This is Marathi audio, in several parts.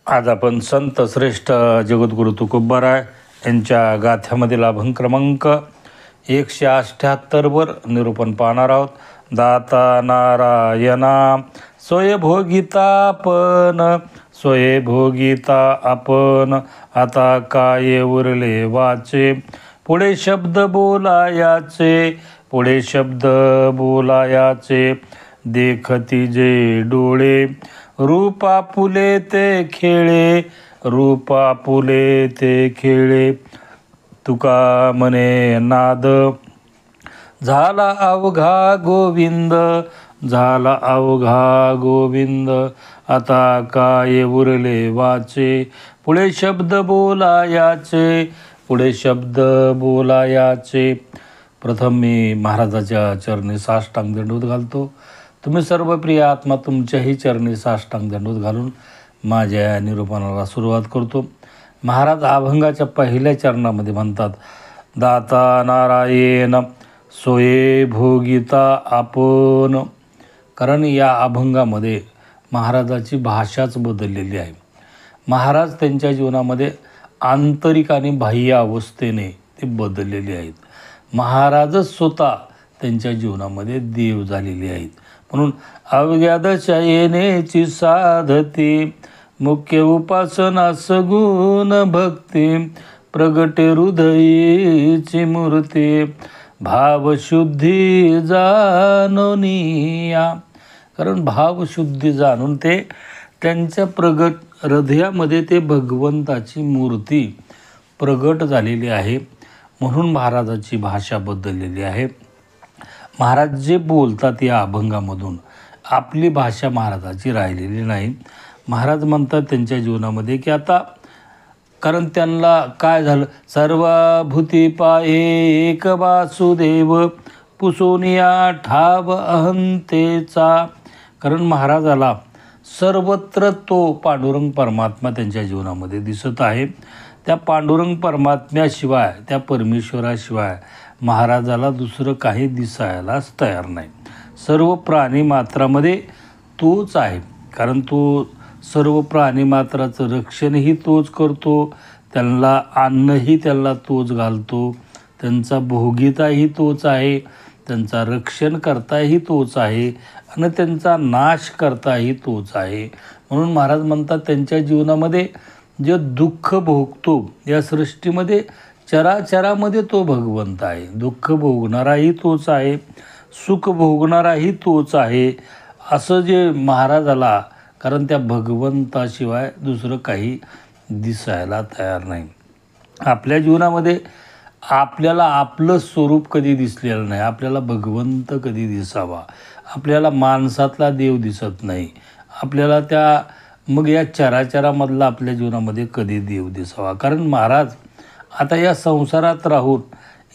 आज आपण संत श्रेष्ठ जगद्गुरु तुकोबाराय यांच्या गाथ्यामधील अभंग क्रमांक 178 निरूपण पाहणार आहोत. दाता नारायणा स्वयंभोगिता आपण आता काय उरले वाचे, पुढे शब्द बोलायाचे देखती जे डोळे, रूपा फुले ते खेळे तुका म्हणे नाद, झाला अवघा गोविंद आता काय उरले वाचे, पुढे शब्द बोलायाचे. प्रथम मी महाराजाच्या चरणी साष्टांग दंडवत घालतो. तुम्ही सर्व प्रिय आत्मा तुमच्याही चरणी साष्टांग दंडवत घालून माझ्या निरूपणाला सुरुवात करतो. महाराज अभंगाच्या पहिल्या चरणामध्ये म्हणतात, दाता नारायण स्वयंभोगिता आपण. कारण या अभंगामध्ये महाराजाची भाषाच बदललेली आहे. महाराज त्यांच्या जीवनामध्ये आंतरिक आणि बाह्य अवस्थेने ते बदललेले आहेत. महाराजच स्वतः त्यांच्या जीवनामध्ये देव झालेले आहेत. म्हणून अवघ्याद शयनेची साधती, मुख्य उपासना सगुण भक्ती, प्रगटे हृदयीची मूर्ती, भावशुद्धी जाणूनिया. कारण भावशुद्धी जाणून ते त्यांच्या प्रगट हृदयामध्ये ते भगवंताची मूर्ती प्रगट झालेली आहे. म्हणून महाराजाची भाषा बदललेली आहे. महाराज जे बोलतात या अभंगामधून आपली भाषा महाराजाची राहिलेली नाही. महाराज म्हणतात त्यांच्या जीवनामध्ये की आता, कारण त्यांना काय झालं, सर्वभूती पाहे एक वासुदेव, पुसोनिया ठाव अहंतेचा. कारण महाराजाला सर्वत्र तो पांडुरंग परमात्मा त्यांच्या जीवनामध्ये दिसत आहे. त्या पांडुरंग परमात्म्याशिवाय, त्या परमेश्वराशिवाय महाराजाला दुसरं काही दिसायलाच तयार नाही. सर्व प्राणी मात्रामध्ये तोच आहे. कारण तो सर्व प्राणी मात्राचं रक्षणही तोच करतो, त्यांना अन्नही त्यांना तोच घालतो, त्यांचा भोगिताही तोच आहे, त्यांचा रक्षण करताही तोच आहे आणि त्यांचा नाश करताही तोच आहे. म्हणून महाराज म्हणतात त्यांच्या जीवनामध्ये जे दुःख भोगतो या सृष्टीमध्ये चराचरामध्ये तो भगवंत आहे. दुःख भोगणाराही तोच आहे, सुख भोगणाराही तोच आहे. असं जे महाराजाला, कारण त्या भगवंताशिवाय दुसरं काही दिसायला तयार नाही. आपल्या जीवनामध्ये आपल्याला आपलं स्वरूप कधी दिसलेलं नाही. आपल्याला भगवंत कधी दिसावा, आपल्याला माणसातला देव दिसत नाही. आपल्याला मग या चराचरामधला आपल्या जीवनामध्ये कधी देव दिसावा. कारण महाराज आता या संसारात राहून,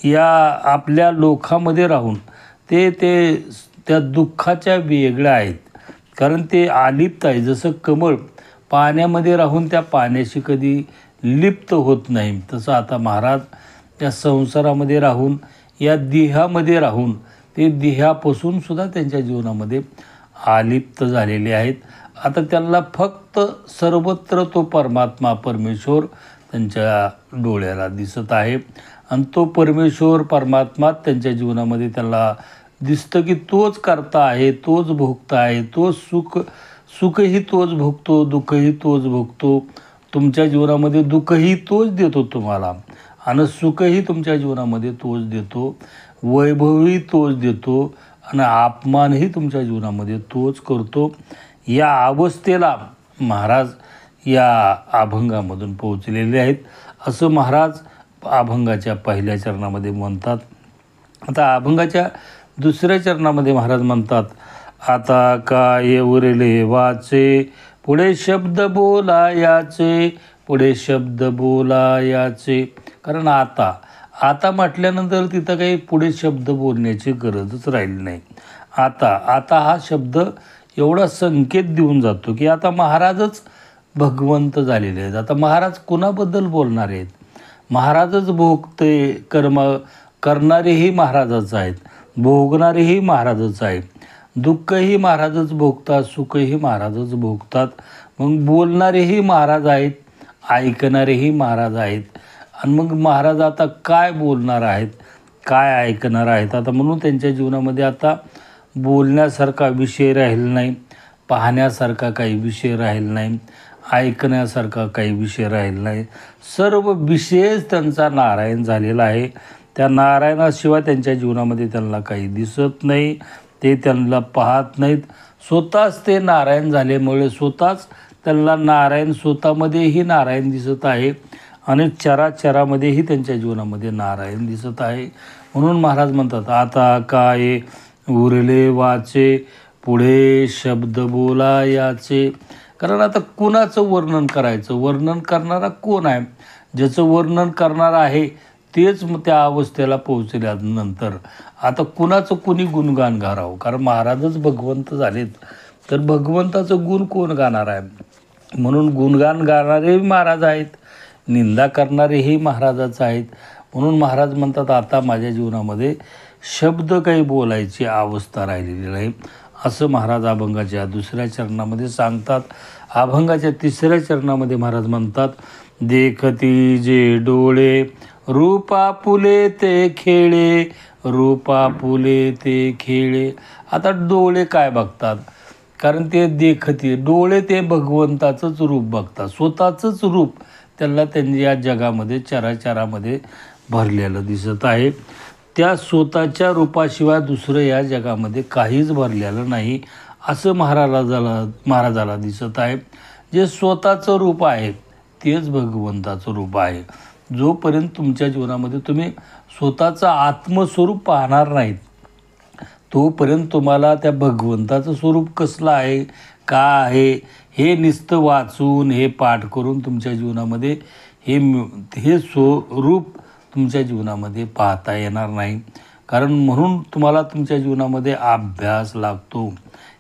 या आपल्या लोकामध्ये राहून त्या दुःखाच्या वेगळ्या आहेत. कारण ते अलिप्त आहे. जसं कमळ पाण्यामध्ये राहून त्या पाण्याशी कधी लिप्त होत नाही, तसं आता महाराज त्या संसारामध्ये राहून, या देहामध्ये राहून ते देहापासून सुद्धा त्यांच्या जीवनामध्ये अलिप्त झालेले आहेत. आता त्यांना फक्त सर्वत्र तो परमात्मा परमेश्वर त्यांच्या डोळ्याला दिसत आहे. आणि तो परमेश्वर परमात्मा त्यांच्या जीवनामध्ये त्यांना दिसतं की तोच करता आहे, तोच भोगता आहे, तोच सुखही तोच भोगतो, दुःखही तोच भोगतो. तुमच्या जीवनामध्ये दुःखही तोच देतो तुम्हाला आणि सुखही तुमच्या जीवनामध्ये तोच देतो, वैभवही तोच देतो आणि अपमानही तुमच्या जीवनामध्ये तोच करतो. या अवस्थेला महाराज या अभंगामधून पोहोचलेले आहेत. असं महाराज अभंगाच्या पहिल्या चरणामध्ये म्हणतात. आता अभंगाच्या दुसऱ्या चरणामध्ये महाराज म्हणतात, आता काय उरले वाचे, पुढे शब्द बोलायाचे. कारण आता म्हटल्यानंतर तिथं काही पुढे शब्द बोलण्याची गरजच राहिली नाही. आता हा शब्द एवढा संकेत देऊन जातो की आता महाराजच भगवंत झालेले आहेत. आता महाराज कुणाबद्दल बोलणार आहेत? महाराजच भोगते, कर्म करणारेही महाराजच आहेत, भोगणारेही महाराजच आहेत. दुःखही महाराजच भोगतात, सुखही महाराजच भोगतात. मग बोलणारेही महाराज आहेत, ऐकणारेही महाराज आहेत. आणि मग महाराज आता काय बोलणार आहेत, काय ऐकणार आहेत? आता म्हणून त्यांच्या जीवनामध्ये आता बोलण्यासारखा विषय राहिला नाही, पाहण्यासारखा काही विषय राहिला नाही, ऐकण्यासारखा काही विषय राहिला नाही. सर्व विषयच त्यांचा नारायण झालेला आहे. त्या नारायणाशिवाय त्यांच्या जीवनामध्ये त्यांना काही दिसत नाही, ते त्यांना पाहत नाहीत. स्वतःच ते नारायण झाल्यामुळे स्वतःच त्यांना नारायण, स्वतःमध्येही नारायण दिसत आहे आणि चराचरामध्येही त्यांच्या जीवनामध्ये नारायण दिसत आहे. म्हणून महाराज म्हणतात, आता काय उरले वाचे, पुढे शब्द बोला याचे. कारण आता कुणाचं वर्णन करायचं? वर्णन करणारा कोण आहे? ज्याचं वर्णन करणार आहे तेच त्या अवस्थेला पोहोचल्यानंतर आता कुणाचं कुणी गुणगान गारावं? कारण महाराजच भगवंत झालेत, तर भगवंताचं गुण कोण गाणार आहे? म्हणून गुणगान गाणारेही महाराज आहेत, निंदा करणारेही महाराजाच आहेत. म्हणून महाराज म्हणतात, आता माझ्या जीवनामध्ये शब्द काही बोलायची अवस्था राहिलेली नाही, असं महाराज अभंगाच्या 2ऱ्या चरणामध्ये सांगतात. अभंगाच्या 3ऱ्या चरणामध्ये महाराज म्हणतात, देखती जे डोळे रूपा पुले ते खेळे, रूपा पुले ते खेळे. आता डोळे काय बघतात? कारण ते देखती, डोळे ते भगवंताचंच रूप बघतात, स्वतःचंच रूप त्यांना त्यांनी या जगामध्ये चराचरामध्ये भरलेलं दिसत आहे. त्या स्वतःच्या रूपाशिवाय दुसरं या जगामध्ये काहीच भरलेलं नाही, असं महाराजाला दिसत आहे. जे स्वतःचं रूप आहे तेच भगवंताचं रूप आहे. जोपर्यंत तुमच्या जीवनामध्ये तुम्ही स्वतःचं आत्मस्वरूप पाहणार नाहीत, तोपर्यंत तुम्हाला त्या भगवंताचं स्वरूप कसलं आहे, का आहे, हे नुसतं वाचून, हे पाठ करून तुमच्या जीवनामध्ये हे स्वरूप तुमच्या जीवनामध्ये पाहता येणार नाही. कारण म्हणून तुम्हाला तुमच्या जीवनामध्ये अभ्यास लागतो.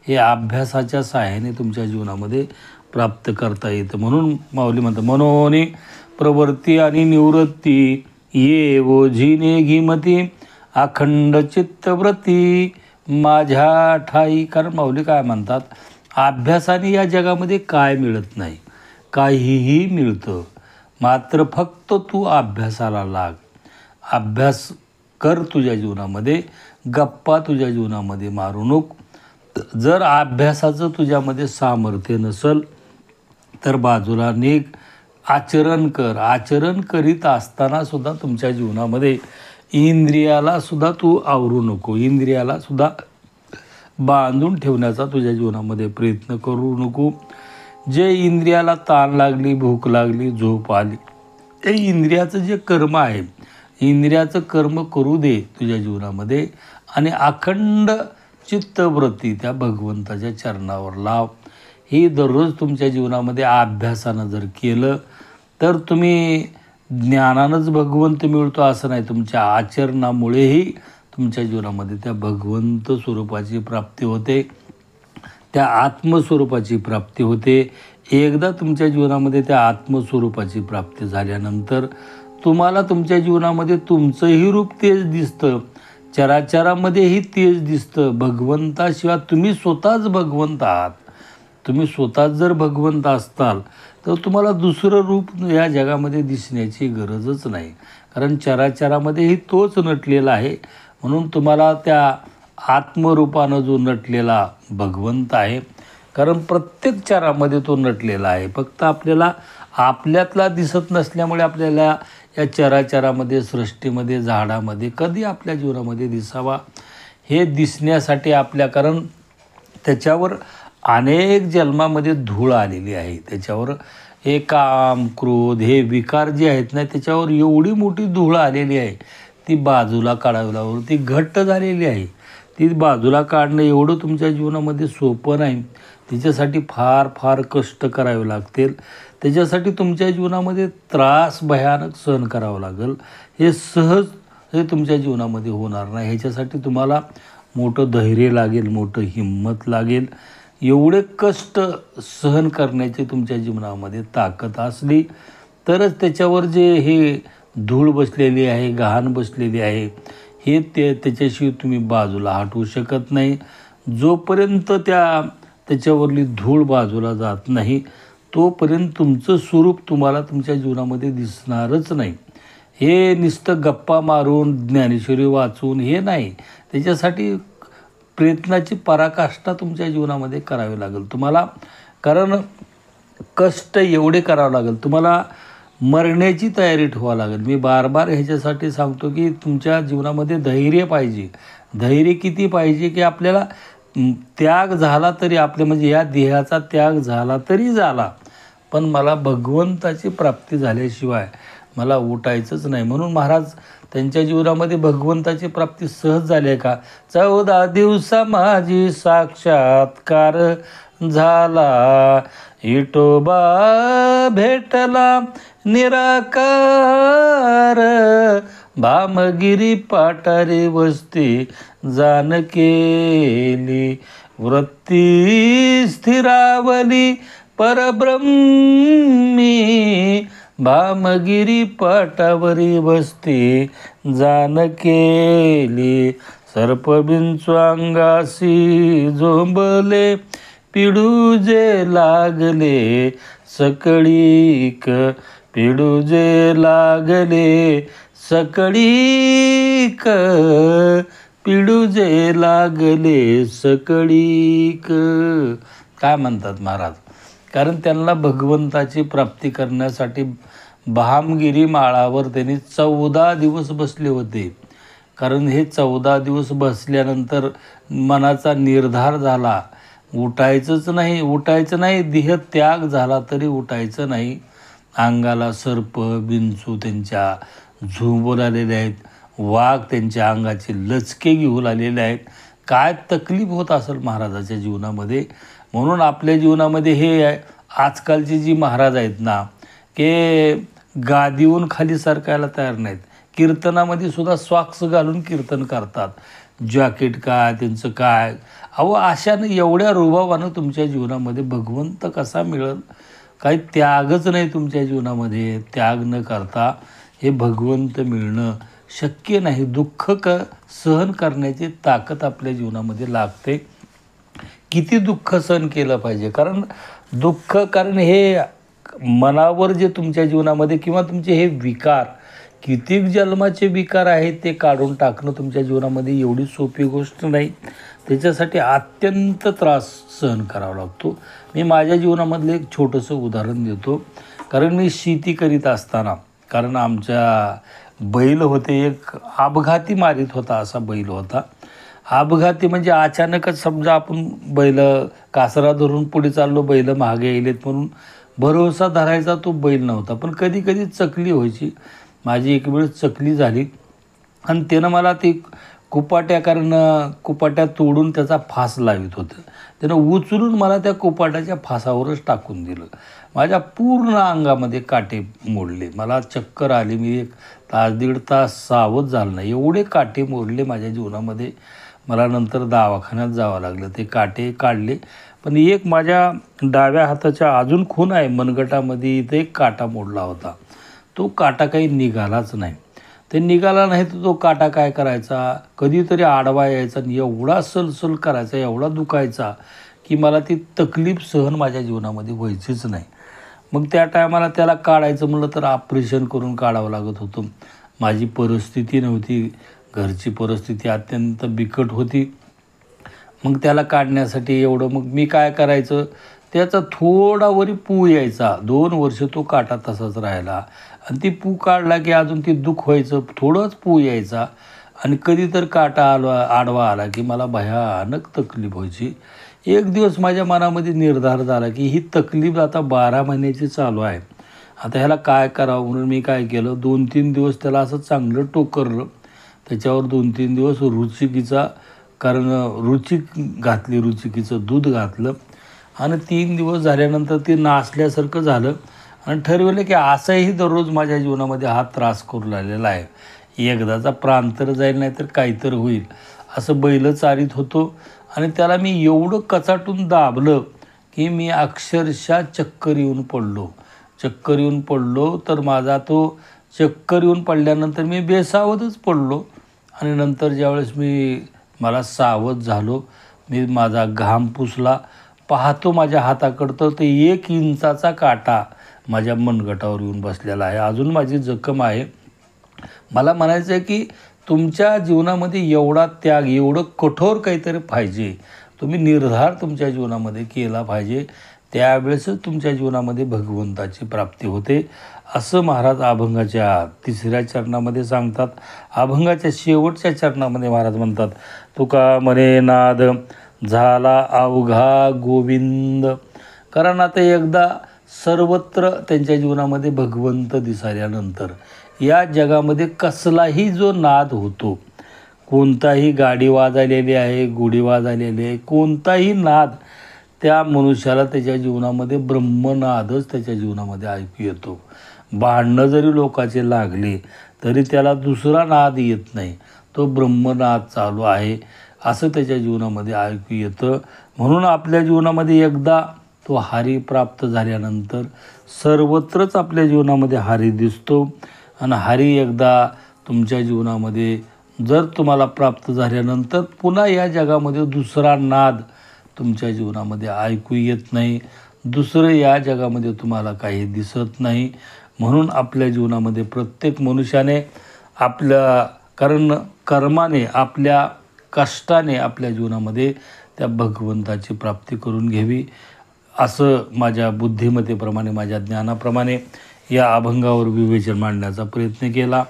हे अभ्यासाच्या सहाय्याने तुमच्या जीवनामध्ये प्राप्त करता येतं. म्हणून माऊली म्हणतात, मनोनी प्रवृत्ती आणि निवृत्ती ये ओझीने घिमती, अखंड चित्तवृत्ती माझ्या ठाई. कारण माऊली काय म्हणतात, अभ्यासाने या जगामध्ये काय मिळत नाही, काहीही मिळतं, मात्र फक्त तू अभ्यासाला लाग. अभ्यास कर तुझ्या जीवनामध्ये, गप्पा तुझ्या जीवनामध्ये मारू नको. जर अभ्यासाचं तुझ्यामध्ये सामर्थ्य नसेल तर बाजूला निघ, आचरण कर. आचरण करीत असतानासुद्धा तुमच्या जीवनामध्ये इंद्रियालासुद्धा तू आवरू नको, इंद्रियालासुद्धा बांधून ठेवण्याचा तुझ्या जीवनामध्ये प्रयत्न करू नको. जे इंद्रियाला ताण लागली, भूक लागली, झोप आली, ते इंद्रियाचं जे कर्म आहे, इंद्रियाचं कर्म करू दे तुझ्या जीवनामध्ये आणि अखंड चित्तवृत्ती त्या भगवंताच्या चरणावर लाव. हे दररोज तुमच्या जीवनामध्ये अभ्यासानं जर केलं तर तुम्ही ज्ञानानंच भगवंत मिळतो असं नाही, तुमच्या आचरणामुळेही तुमच्या जीवनामध्ये त्या भगवंत स्वरूपाची प्राप्ती होते, त्या आत्मस्वरूपाची प्राप्ती होते. एकदा तुमच्या जीवनामध्ये त्या आत्मस्वरूपाची प्राप्ती झाल्यानंतर तुम्हाला तुमच्या जीवनामध्ये तुमचंही रूप तेच दिसतं, चराचरामध्येही तेच दिसतं. भगवंताशिवाय तुम्ही स्वतःच भगवंत आहात. तुम्ही स्वतःच जर भगवंत असताल तर तुम्हाला दुसरं रूप या जगामध्ये दिसण्याची गरजच नाही, कारण चराचरामध्येही तोच नटलेला आहे. म्हणून तुम्हाला त्या आत्मरूपानं जो नटलेला भगवंत आहे, कारण प्रत्येक चरामध्ये तो नटलेला आहे, फक्त आपल्याला आपल्यातला दिसत नसल्यामुळे आपल्याला या चराचरामध्ये, सृष्टीमध्ये, झाडामध्ये कधी आपल्या जीवनामध्ये दिसावा हे दिसण्यासाठी कारण त्याच्यावर अनेक जन्मामध्ये धूळ आलेली आहे. त्याच्यावर हे काम, क्रोध, हे विकार जे आहेत ना, त्याच्यावर एवढी मोठी धूळ आलेली आहे, ती बाजूला काढावी, ती घट्ट झालेली आहे. ती बाजूला काढणं एवढं तुमच्या जीवनामध्ये सोपं नाही. तिच्यासाठी फार फार कष्ट करावे लागतील. त्याच्यासाठी तुमच्या जीवनामध्ये त्रास भयानक सहन करावं लागेल. हे सहज तुमच्या जीवनामध्ये होणार नाही. ह्याच्यासाठी तुम्हाला मोठं धैर्य लागेल, मोठं हिंमत लागेल. एवढे कष्ट सहन करण्याची तुमच्या जीवनामध्ये ताकद असली तरच त्याच्यावर जे हे धूळ बसलेली आहे, घाण बसलेली आहे, हे त्याच्याशिवाय तुम्ही बाजूला हटवू शकत नाही. जोपर्यंत त्याच्यावरली धूळ बाजूला जात नाही तोपर्यंत तुमचं स्वरूप तुम्हाला तुमच्या जीवनामध्ये दिसणारच नाही. हे नुसतं गप्पा मारून ज्ञानेश्वरी वाचून हे नाही, त्याच्यासाठी प्रयत्नाची पराकाष्ठा तुमच्या जीवनामध्ये करावी लागेल तुम्हाला. कारण कष्ट एवढे करावं लागेल तुम्हाला, मरण्याची तयारी ठेवावं लागेल. मी बार ह्याच्यासाठी सांगतो की तुमच्या जीवनामध्ये धैर्य पाहिजे. धैर्य किती पाहिजे की आपल्याला त्याग झाला तरी, आपले म्हणजे या देहाचा त्याग झाला तरी झाला, पण मला भगवंताची प्राप्ती झाल्याशिवाय मला उठायचंच नाही. म्हणून महाराज त्यांच्या जीवनामध्ये भगवंताची प्राप्ती सहज झाली आहे का? 14 दिवसा माझी साक्षात्कार झाला, विठोबा भेटला निराकार, भामगिरी पाटारी वस्ती जाण केली, वृत्ती स्थिरावली परब्रह्मी, भामगिरी पाटावरी वस्ती जाण केली, सर्पबिंचू अंगासी झोंबले, पिडूजे लागले सकळीक, पिडूजे लागले सकळीक, पिडूजे लागले सकळीक. काय म्हणतात महाराज? कारण त्यांना भगवंताची प्राप्ती करण्यासाठी भामगिरी माळावर त्यांनी 14 दिवस बसले होते. कारण हे 14 दिवस बसल्यानंतर मनाचा निर्धार झाला, उठायचं नाही. देह त्याग झाला तरी उठायचं नाही. अंगाला सर्प बिंचू त्यांच्या झुंबून आलेले आहेत, वाघ त्यांच्या अंगाचे लचके घेऊन आलेले आहेत. काय तकलीफ होत असेल महाराजाच्या जीवनामध्ये. म्हणून आपल्या जीवनामध्ये हे आजकालची जी महाराज आहेत ना, की गादीहून खाली सरकायला तयार नाहीत. कीर्तनामध्ये सुद्धा सॉक्स घालून कीर्तन करतात. जॅकेट काय त्यांचं काय. अहो अशानं एवढ्या रुबाबानं तुमच्या जीवनामध्ये भगवंत कसा मिळेल? काही त्यागच नाही तुमच्या जीवनामध्ये. त्याग न करता हे भगवंत मिळणं शक्य नाही. दुःख सहन करण्याची ताकद आपल्या जीवनामध्ये लागते. किती दुःख सहन केलं पाहिजे? कारण हे मनावर जे तुमच्या जीवनामध्ये किंवा तुमचे हे विकार, किती जन्माचे विकार आहेत ते काढून टाकणं तुमच्या जीवनामध्ये एवढी सोपी गोष्ट नाही. त्याच्यासाठी अत्यंत त्रास सहन करावा लागतो. मी माझ्या जीवनामधलं एक छोटंसं उदाहरण देतो. कारण मी शेती करीत असताना, कारण आमच्या बैल होते, एक अपघाती मारीत होता असा बैल होता. अपघाती म्हणजे अचानकच समजा आपण बैल कासरा धरून पुढे चाललो, बैल मागे येलेत म्हणून भरोसा धरायचा तो बैल नव्हता. पण कधी कधी चकली व्हायची. माझी एक वेळ चकली झाली आणि त्यानं मला ती कुपाट्या तोडून त्याचा फास लावित होतं. त्यानं उचलून मला त्या कुपाट्याच्या फासावरच टाकून दिलं. माझ्या पूर्ण अंगामध्ये काटे मोडले. मला चक्कर आली. मी 1 तास 1.5 तास सावध झालो नाही. एवढे काटे मोडले माझ्या जीवनामध्ये. मला नंतर दवाखान्यात जावं लागलं. ते काटे काढले. पण एक माझ्या डाव्या हाताच्या अजून खूण आहे मनगटामध्ये, इथे एक काटा मोडला होता. तो काटा काही निघालाच नाही. ते निघाला नाही तर तो काटा काय करायचा, कधीतरी आडवा यायचा आणि एवढा सलसल करायचा, एवढा दुखायचा की मला ती तकलीफ सहन माझ्या जीवनामध्ये व्हायचीच नाही. मग त्या टायमाला त्याला काढायचं म्हणलं तर ऑपरेशन करून काढावं लागत होतं. माझी परिस्थिती नव्हती, घरची परिस्थिती अत्यंत बिकट होती. मग त्याला काढण्यासाठी मग मी काय करायचं, त्याचा थोडावरी पू यायचा. 2 वर्ष तो काटा तसाच राहिला आणि ती पू काढला की अजून ती दुःख व्हायचं, थोडंच पू यायचा आणि कधी तर काटा आडवा आला की मला भयानक तकलीफ व्हायची. एक दिवस माझ्या मनामध्ये निर्धार झाला की ही तकलीफ आता 12 महिन्याची चालू आहे, आता ह्याला काय करावं. म्हणून मी काय केलं, 2-3 दिवस त्याला असं चांगलं टोकरलं. त्याच्यावर 2-3 दिवस रुचिक घातली, रुचिकीचं दूध घातलं आणि 3 दिवस झाल्यानंतर ते नासल्यासारखं झालं आणि ठरवलं की असाही दररोज माझ्या जीवनामध्ये हा त्रास करू लागलेला आहे. एकदाचा प्राण तर जाईल नाही तर काहीतरी होईल असं बैल चारित होतो. आणि त्याला मी एवढं कचाटून दाबलं की मी अक्षरशः चक्कर येऊन पडलो. तर माझा तो चक्कर येऊन पडल्यानंतर मी बेसावधच पडलो. आणि नंतर ज्यावेळेस मला सावध झालो, मी माझा घाम पुसला, पाहतो माझ्या हाताकडं तर ते 1 इंचाचा काटा माझ्या मनगटावर येऊन बसलेला आहे. अजून माझी जखम आहे. मला म्हणायचं आहे की तुमच्या जीवनामध्ये एवढा त्याग, एवढं कठोर काहीतरी पाहिजे. तुम्ही निर्धार तुमच्या जीवनामध्ये केला पाहिजे. त्यावेळेसच तुमच्या जीवनामध्ये भगवंताची प्राप्ती होते, असं महाराज अभंगाच्या 3ऱ्या चरणामध्ये सांगतात. अभंगाच्या शेवटच्या चरणामध्ये महाराज म्हणतात, तुका म्हणे नाद झाला अवघा गोविंद. कारण आता एकदा सर्वत्र त्यांच्या जीवनामध्ये भगवंत दिसाल्यानंतर या जगामध्ये कसलाही जो नाद होतो, कोणताही गाडी वाजलेली आहे, गुढी वाजलेली आहे, कोणताही नाद त्या मनुष्याला त्याच्या जीवनामध्ये ब्रह्मनादच त्याच्या जीवनामध्ये ऐकू येतो. भांडणं जरी लोकाचे लागले तरी त्याला दुसरा नाद येत नाही, तो ब्रह्मनाद चालू आहे असं त्याच्या जीवनामध्ये ऐकू येतं. म्हणून आपल्या जीवनामध्ये एकदा तो हरी प्राप्त झाल्यानंतर सर्वत्रच आपल्या जीवनामध्ये हरी दिसतो. आणि हरी एकदा तुमच्या जीवनामध्ये जर तुम्हाला प्राप्त झाल्यानंतर पुन्हा या जगामध्ये दुसरा नाद तुमच्या जीवनामध्ये ऐकू येत नाही, दुसरं या जगामध्ये तुम्हाला काही दिसत नाही. म्हणून आपल्या जीवनामध्ये प्रत्येक मनुष्याने आपल्या कर्माने, आपल्या कष्टाने आपल्या जीवनामध्ये त्या भगवंताची प्राप्ती करून घ्यावी, असं माझ्या बुद्धिमत्तेप्रमाणे, माझ्या ज्ञानाप्रमाणे या अभंगावर विवेचन मांडण्याचा प्रयत्न केला.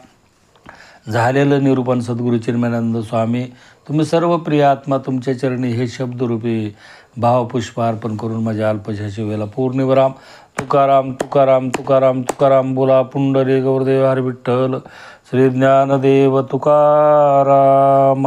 झालेलं निरूपण सद्गुरू चिन्मयानंद स्वामी तुम्ही सर्व प्रिय आत्मा तुमच्या चरणी हे शब्दरूपी भावपुष्प अर्पण करून माझ्या अल्पशा सेवेला पूर्णविराम. तुकाराम तुकाराम तुकाराम तुकाराम बोला पुंडलिक गुरुदेव हरी विठ्ठल श्री ज्ञानदेव तुकाराम.